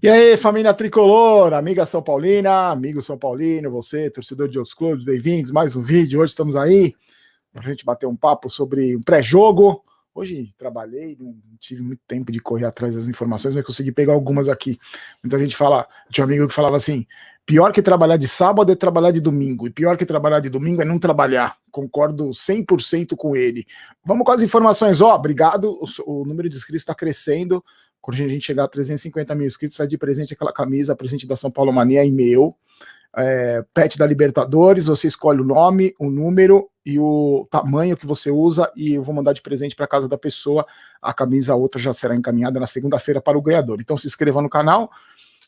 E aí, família tricolor, amiga São Paulina, amigo São Paulino, você, torcedor de outros clubes, bem-vindos, mais um vídeo. Hoje estamos aí para a gente bater um papo sobre um pré-jogo. Hoje trabalhei, não tive muito tempo de correr atrás das informações, mas consegui pegar algumas aqui. Muita gente fala, tinha um amigo que falava assim, pior que trabalhar de sábado é trabalhar de domingo, e pior que trabalhar de domingo é não trabalhar. Concordo 100% com ele. Vamos com as informações, obrigado, o número de inscritos está crescendo. Quando a gente chegar a 350 mil inscritos, vai de presente aquela camisa, presente da São Paulo Mania e meu. Pet da Libertadores, você escolhe o nome, o número e o tamanho que você usa e eu vou mandar de presente para casa da pessoa. A camisa, a outra já será encaminhada na segunda-feira para o ganhador. Então se inscreva no canal,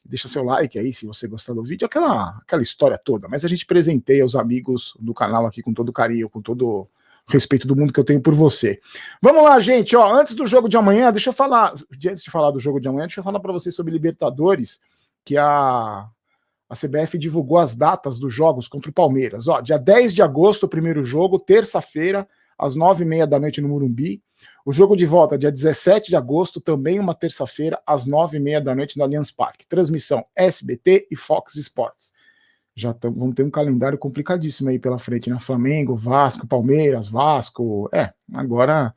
deixa seu like aí se você gostar do vídeo, aquela história toda. Mas a gente presenteia os amigos do canal aqui com todo carinho, com todo respeito do mundo que eu tenho por você. Vamos lá, gente, antes do jogo de amanhã, antes de falar do jogo de amanhã, deixa eu falar para vocês sobre Libertadores, que a CBF divulgou as datas dos jogos contra o Palmeiras. Dia 10 de agosto, o primeiro jogo, terça-feira, às 9h30 da noite no Morumbi. O jogo de volta, dia 17 de agosto, também uma terça-feira, às 9h30 da noite no Allianz Parque. Transmissão SBT e Fox Sports. Vamos ter um calendário complicadíssimo aí pela frente, né? Flamengo, Vasco, Palmeiras, Vasco. Agora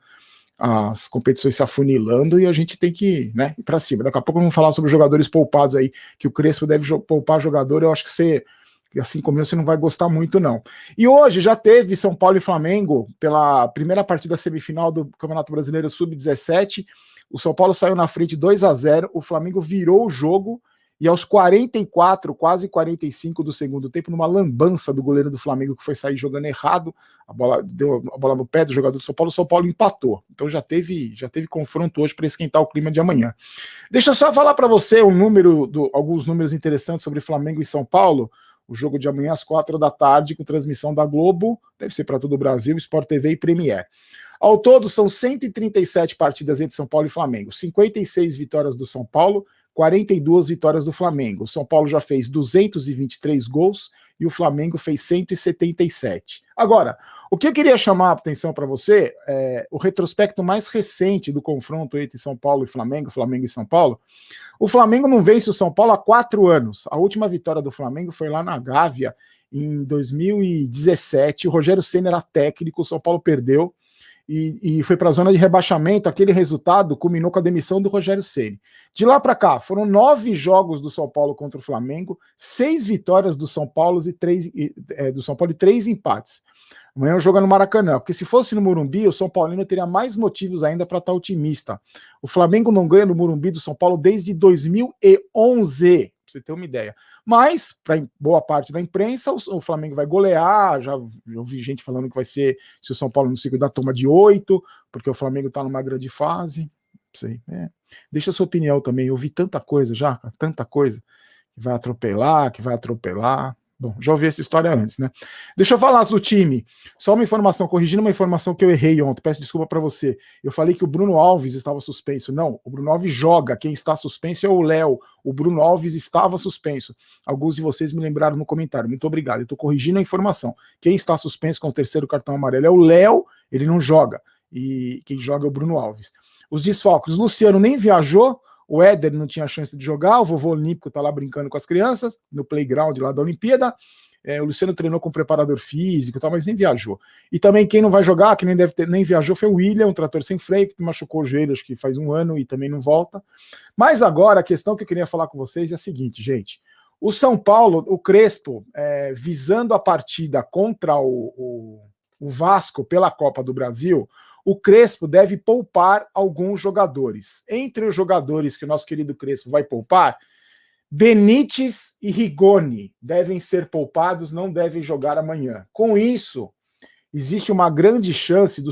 as competições se afunilando e a gente tem que, né, ir para cima. Daqui a pouco vamos falar sobre os jogadores poupados aí, que o Crespo deve poupar jogador. Eu acho que você, assim como eu, você não vai gostar muito, não. E hoje já teve São Paulo e Flamengo pela primeira partida semifinal do Campeonato Brasileiro Sub-17. O São Paulo saiu na frente 2-0, o Flamengo virou o jogo. E aos 44, quase 45 do segundo tempo, numa lambança do goleiro do Flamengo que foi sair jogando errado, a bola deu a bola no pé do jogador do São Paulo, o São Paulo empatou. Então já teve confronto hoje para esquentar o clima de amanhã. Deixa eu só falar para você alguns números interessantes sobre Flamengo e São Paulo. O jogo de amanhã às 4 da tarde, com transmissão da Globo, deve ser para todo o Brasil, Sport TV e Premiere. Ao todo, são 137 partidas entre São Paulo e Flamengo, 56 vitórias do São Paulo, 42 vitórias do Flamengo. O São Paulo já fez 223 gols e o Flamengo fez 177. Agora, o que eu queria chamar a atenção para você é o retrospecto mais recente do confronto entre São Paulo e Flamengo e São Paulo. O Flamengo não vence o São Paulo há 4 anos. A última vitória do Flamengo foi lá na Gávea, em 2017. O Rogério Ceni era técnico, o São Paulo perdeu. E foi para a zona de rebaixamento. Aquele resultado culminou com a demissão do Rogério Ceni. De lá para cá, foram 9 jogos do São Paulo contra o Flamengo, 6 vitórias do São Paulo e 3 empates. Amanhã o jogo é no Maracanã, porque se fosse no Morumbi, o São Paulino teria mais motivos ainda para estar otimista. O Flamengo não ganha no Morumbi do São Paulo desde 2011, pra você ter uma ideia. Mas, para boa parte da imprensa, o Flamengo vai golear. Já ouvi gente falando que vai ser, se o São Paulo não se cuidar, toma de 8, porque o Flamengo está numa grande fase. Não sei. Deixa a sua opinião também. Eu ouvi tanta coisa já, tanta coisa. Que vai atropelar. Bom, já ouvi essa história antes, né? Deixa eu falar do time. Só uma informação, corrigindo uma informação que eu errei ontem. Peço desculpa para você. Eu falei que o Bruno Alves estava suspenso. Não, o Bruno Alves joga. Quem está suspenso é o Léo. O Bruno Alves estava suspenso. Alguns de vocês me lembraram no comentário. Muito obrigado. Eu estou corrigindo a informação. Quem está suspenso com o 3º cartão amarelo é o Léo. Ele não joga. E quem joga é o Bruno Alves. Os desfalques. O Luciano nem viajou. O Éder não tinha chance de jogar, o vovô olímpico tá lá brincando com as crianças, no playground lá da Olimpíada. O Luciano treinou com preparador físico e tal, mas nem viajou. E também quem não vai jogar, que nem viajou, foi o William, um trator sem freio, que machucou o joelho, acho que faz 1 ano e também não volta. Mas agora, a questão que eu queria falar com vocês é a seguinte, gente. O São Paulo, o Crespo, visando a partida contra o Vasco pela Copa do Brasil, o Crespo deve poupar alguns jogadores. Entre os jogadores que o nosso querido Crespo vai poupar, Benítez e Rigoni devem ser poupados, não devem jogar amanhã. Com isso, existe uma grande chance do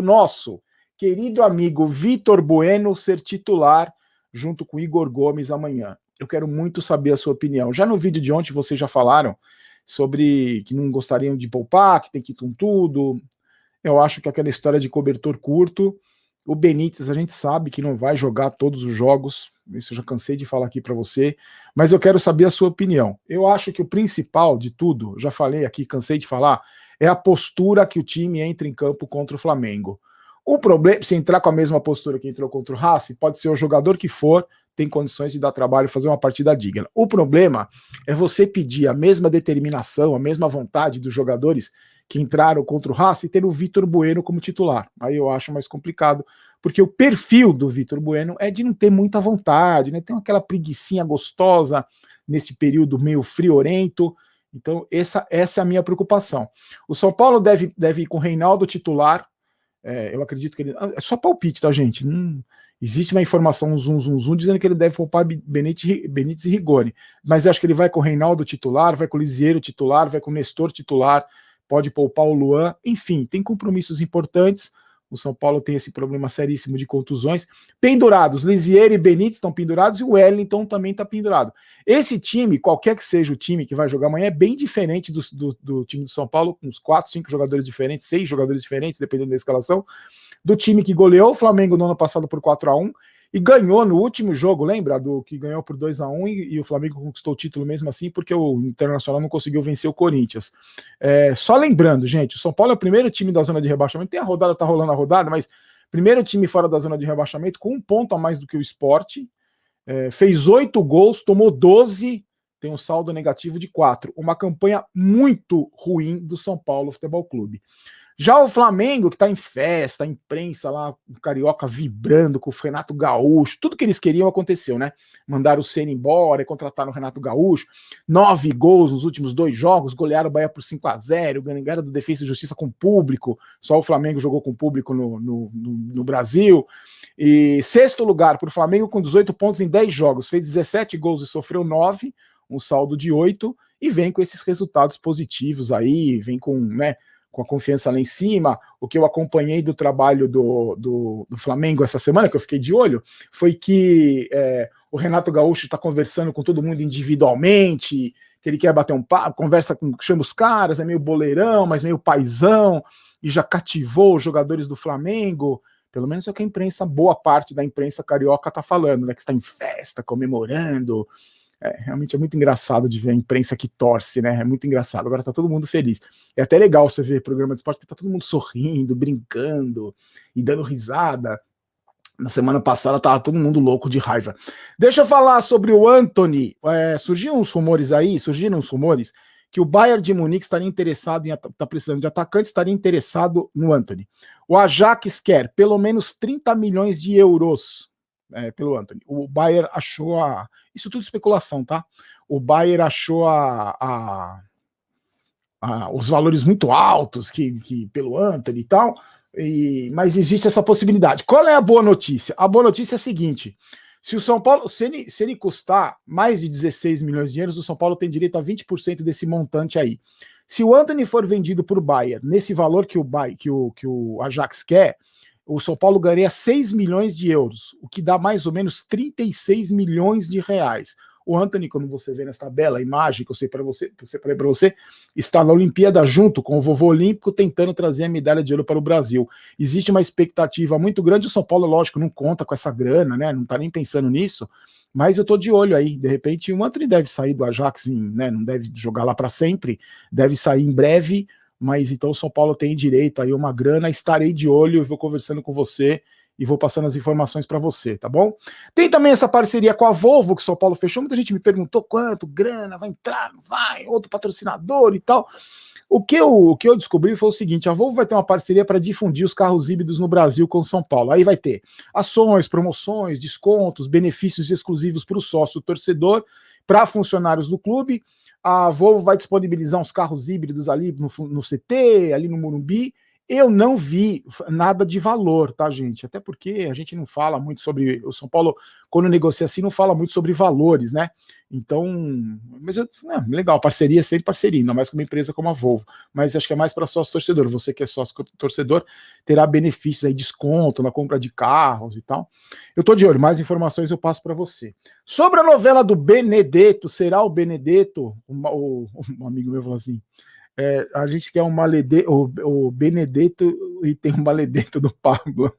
nosso querido amigo Vitor Bueno ser titular junto com Igor Gomes amanhã. Eu quero muito saber a sua opinião. Já no vídeo de ontem vocês já falaram sobre que não gostariam de poupar, que tem que ir com tudo. Eu acho que aquela história de cobertor curto, o Benítez a gente sabe que não vai jogar todos os jogos, isso eu já cansei de falar aqui para você, mas eu quero saber a sua opinião. Eu acho que o principal de tudo, já falei aqui, cansei de falar, é a postura que o time entra em campo contra o Flamengo. O problema, se entrar com a mesma postura que entrou contra o Racing, pode ser o jogador que for, tem condições de dar trabalho e fazer uma partida digna. O problema é você pedir a mesma determinação, a mesma vontade dos jogadores que entraram contra o Racing e ter o Vitor Bueno como titular. Aí eu acho mais complicado, porque o perfil do Vitor Bueno é de não ter muita vontade, né? Tem aquela preguicinha gostosa nesse período meio friorento. Então, essa é a minha preocupação. O São Paulo deve ir com o Reinaldo titular. Eu acredito que ele. É só palpite, tá, gente? Existe uma informação, um zoom, dizendo que ele deve poupar Benítez e Rigoni. Mas eu acho que ele vai com o Reinaldo titular, vai com o Lisieiro titular, vai com o Nestor titular, pode poupar o Luan. Enfim, tem compromissos importantes. O São Paulo tem esse problema seríssimo de contusões. Pendurados, Lisieiro e Benítez estão pendurados e o Wellington também está pendurado. Esse time, qualquer que seja o time que vai jogar amanhã, é bem diferente do time do São Paulo, com uns 4, 5 jogadores diferentes, 6 jogadores diferentes, dependendo da escalação, do time que goleou o Flamengo no ano passado por 4-1 e ganhou no último jogo, lembra? Do que ganhou por 2-1 e o Flamengo conquistou o título mesmo assim, porque o Internacional não conseguiu vencer o Corinthians. Só lembrando, gente, o São Paulo é o primeiro time da zona de rebaixamento, tem a rodada, tá rolando a rodada, mas primeiro time fora da zona de rebaixamento, com 1 ponto a mais do que o Sport, fez 8 gols, tomou 12, tem um saldo negativo de 4. Uma campanha muito ruim do São Paulo Futebol Clube. Já o Flamengo, que está em festa, a imprensa lá, o Carioca vibrando com o Renato Gaúcho, tudo que eles queriam aconteceu, né? Mandaram o Ceni embora e contrataram o Renato Gaúcho, 9 gols nos últimos 2 jogos, golearam o Bahia por 5-0, ganharam do Defensa e Justiça com público, só o Flamengo jogou com público no Brasil. E 6º lugar para o Flamengo com 18 pontos em 10 jogos, fez 17 gols e sofreu 9, um saldo de 8, e vem com esses resultados positivos aí, vem com, né, com a confiança lá em cima. O que eu acompanhei do trabalho do Flamengo essa semana, que eu fiquei de olho, foi que o Renato Gaúcho está conversando com todo mundo individualmente, que ele quer bater um papo, chama os caras, é meio boleirão, mas meio paizão, e já cativou os jogadores do Flamengo. Pelo menos é o que a imprensa, boa parte da imprensa carioca está falando, né, que está em festa, comemorando. Realmente é muito engraçado de ver a imprensa que torce, né? É muito engraçado. Agora tá todo mundo feliz. É até legal você ver programa de esporte, porque tá todo mundo sorrindo, brincando e dando risada. Na semana passada tava todo mundo louco de raiva. Deixa eu falar sobre o Antony. Surgiram uns rumores que o Bayern de Munique estaria interessado tá precisando de atacante, estaria interessado no Antony. O Ajax quer pelo menos 30 milhões de euros pelo Antony. O Bayern achou isso tudo especulação, tá? O Bayern achou os valores muito altos que pelo Antony e tal, mas existe essa possibilidade. Qual é a boa notícia? A boa notícia é a seguinte: se o São Paulo, se ele custar mais de 16 milhões de euros, o São Paulo tem direito a 20% desse montante aí. Se o Antony for vendido por Bayern nesse valor que o Ajax quer, o São Paulo ganharia 6 milhões de euros, o que dá mais ou menos 36 milhões de reais. O Antony, como você vê nessa bela imagem que eu separei para você, está na Olimpíada junto com o vovô olímpico, tentando trazer a medalha de ouro para o Brasil. Existe uma expectativa muito grande. O São Paulo, lógico, não conta com essa grana, né? Não está nem pensando nisso, mas eu estou de olho aí. De repente, o Antony deve sair do Ajax, né? Não deve jogar lá para sempre, deve sair em breve. Mas então o São Paulo tem direito aí a uma grana, estarei de olho, vou conversando com você e vou passando as informações para você, tá bom? Tem também essa parceria com a Volvo que o São Paulo fechou, muita gente me perguntou quanto grana, vai entrar, não vai, outro patrocinador e tal. O que eu descobri foi o seguinte: a Volvo vai ter uma parceria para difundir os carros híbridos no Brasil com o São Paulo. Aí vai ter ações, promoções, descontos, benefícios exclusivos para o sócio torcedor, para funcionários do clube. A Volvo vai disponibilizar uns carros híbridos ali no CT, ali no Morumbi. Eu não vi nada de valor, tá, gente? Até porque a gente não fala muito sobre... O São Paulo, quando negocia assim, não fala muito sobre valores, né? Então, mas legal, parceria é sempre parceria, ainda mais com uma empresa como a Volvo. Mas acho que é mais para sócio torcedor. Você que é sócio torcedor terá benefícios aí, desconto na compra de carros e tal. Eu tô de olho, mais informações eu passo para você. Sobre a novela do Benedetto, será o Benedetto? Um amigo meu falou assim: A gente quer um Maledetto, o Benedetto, e tem um Maledetto do Pablo.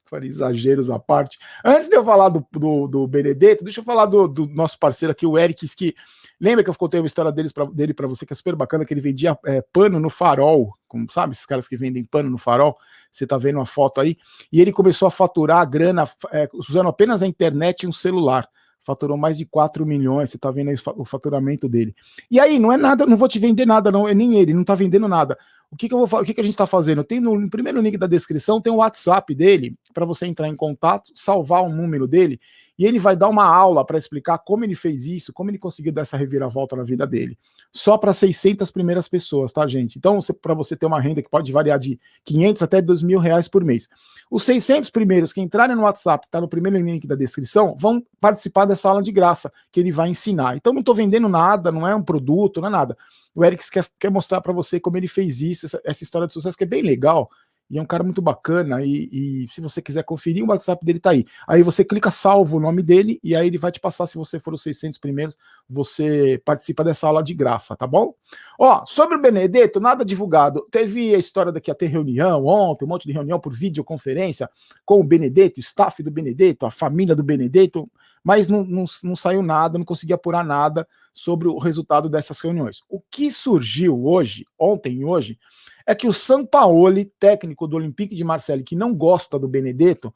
Falei exageros à parte. Antes de eu falar do Benedetto, deixa eu falar do nosso parceiro aqui, o Eric, que lembra que eu contei uma história dele para você, que é super bacana, que ele vendia pano no farol, como sabe, esses caras que vendem pano no farol, você tá vendo uma foto aí, e ele começou a faturar a grana usando apenas a internet e um celular. Faturou mais de 4 milhões, você tá vendo aí o faturamento dele. E aí, não é nada, não vou te vender nada, não, nem ele, não tá vendendo nada. O que eu vou, o que a gente tá fazendo? Tem no primeiro link da descrição, tem o WhatsApp dele, para você entrar em contato, salvar o número dele, e ele vai dar uma aula para explicar como ele fez isso, como ele conseguiu dar essa reviravolta na vida dele. Só para 600 primeiras pessoas, tá, gente? Então, para você ter uma renda que pode variar de 500 até 2.000 reais por mês. Os 600 primeiros que entrarem no WhatsApp, tá no primeiro link da descrição, vão participar dessa aula de graça, que ele vai ensinar. Então, não estou vendendo nada, não é um produto, não é nada. O Eric quer mostrar para você como ele fez isso, essa história de sucesso, que é bem legal. E é um cara muito bacana, e se você quiser conferir, o WhatsApp dele tá aí. Aí você clica salvo o nome dele, e aí ele vai te passar, se você for os 600 primeiros, você participa dessa aula de graça, tá bom? Ó, sobre o Benedetto, nada divulgado. Teve a história daqui a ter reunião ontem, um monte de reunião por videoconferência com o Benedetto, o staff do Benedetto, a família do Benedetto, mas não saiu nada, não consegui apurar nada sobre o resultado dessas reuniões. O que surgiu hoje, ontem e hoje, é que o Sampaoli, técnico do Olympique de Marseille, que não gosta do Benedetto,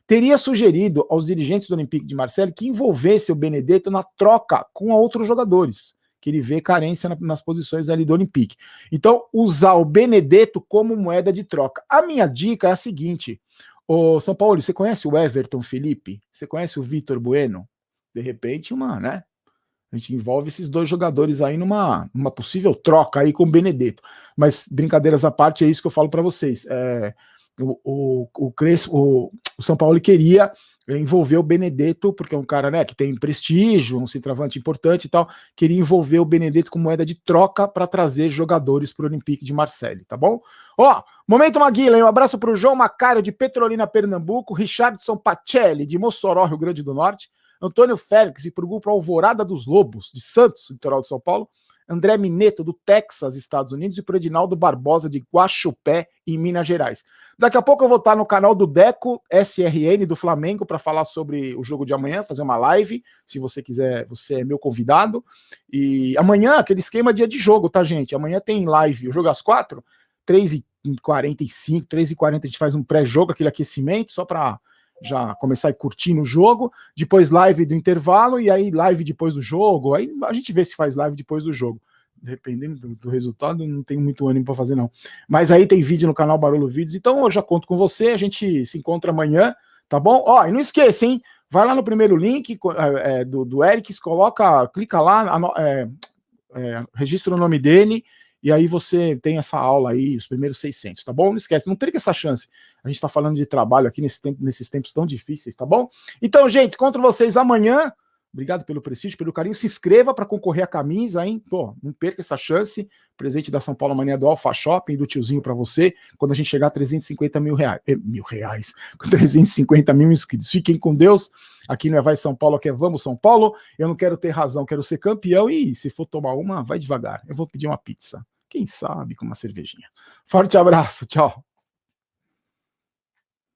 teria sugerido aos dirigentes do Olympique de Marseille que envolvesse o Benedetto na troca com outros jogadores, que ele vê carência nas posições ali do Olympique. Então, usar o Benedetto como moeda de troca. A minha dica é a seguinte: ô Sampaoli, você conhece o Everton Felipe? Você conhece o Vitor Bueno? De repente, né? A gente envolve esses dois jogadores aí numa possível troca aí com o Benedetto. Mas, brincadeiras à parte, é isso que eu falo para vocês. O São Paulo queria envolver o Benedetto, porque é um cara, né, que tem prestígio, um centroavante importante e tal, queria envolver o Benedetto com moeda de troca para trazer jogadores para o Olympique de Marseille, tá bom? Ó, Momento Maguila, um abraço para o João Macário de Petrolina, Pernambuco, Richardson Pacelli de Mossoró, Rio Grande do Norte, Antônio Félix e para o grupo Alvorada dos Lobos, de Santos, litoral de São Paulo, André Mineto, do Texas, Estados Unidos, e para o Edinaldo Barbosa, de Guaxupé, em Minas Gerais. Daqui a pouco eu vou estar no canal do Deco SRN, do Flamengo, para falar sobre o jogo de amanhã, fazer uma live, se você quiser, você é meu convidado. E amanhã, aquele esquema dia de jogo, tá, gente? Amanhã tem live, o jogo às 4, 3h45, 3h40 a gente faz um pré-jogo, aquele aquecimento, só para já começar a curtir no jogo, depois live do intervalo, e aí live depois do jogo, aí a gente vê se faz live depois do jogo, dependendo do resultado, não tenho muito ânimo para fazer não, mas aí tem vídeo no canal Barulho Vídeos, então eu já conto com você, a gente se encontra amanhã, tá bom? Ó, e não esqueça, hein, vai lá no primeiro link do Eric, clica lá, registra o nome dele, e aí você tem essa aula aí, os primeiros 600, tá bom? Não esquece, não perca essa chance. A gente tá falando de trabalho aqui nesses tempos tão difíceis, tá bom? Então, gente, encontro vocês amanhã. Obrigado pelo prestígio, pelo carinho. Se inscreva para concorrer à camisa, hein? Pô, não perca essa chance. Presente da São Paulo Mania do Alfa Shopping, do tiozinho para você, quando a gente chegar a 350 mil reais. Com 350 mil inscritos. Fiquem com Deus. Aqui não é Vai São Paulo, aqui é Vamos São Paulo. Eu não quero ter razão, quero ser campeão. E se for tomar uma, vai devagar. Eu vou pedir uma pizza. Quem sabe com uma cervejinha. Forte abraço, tchau.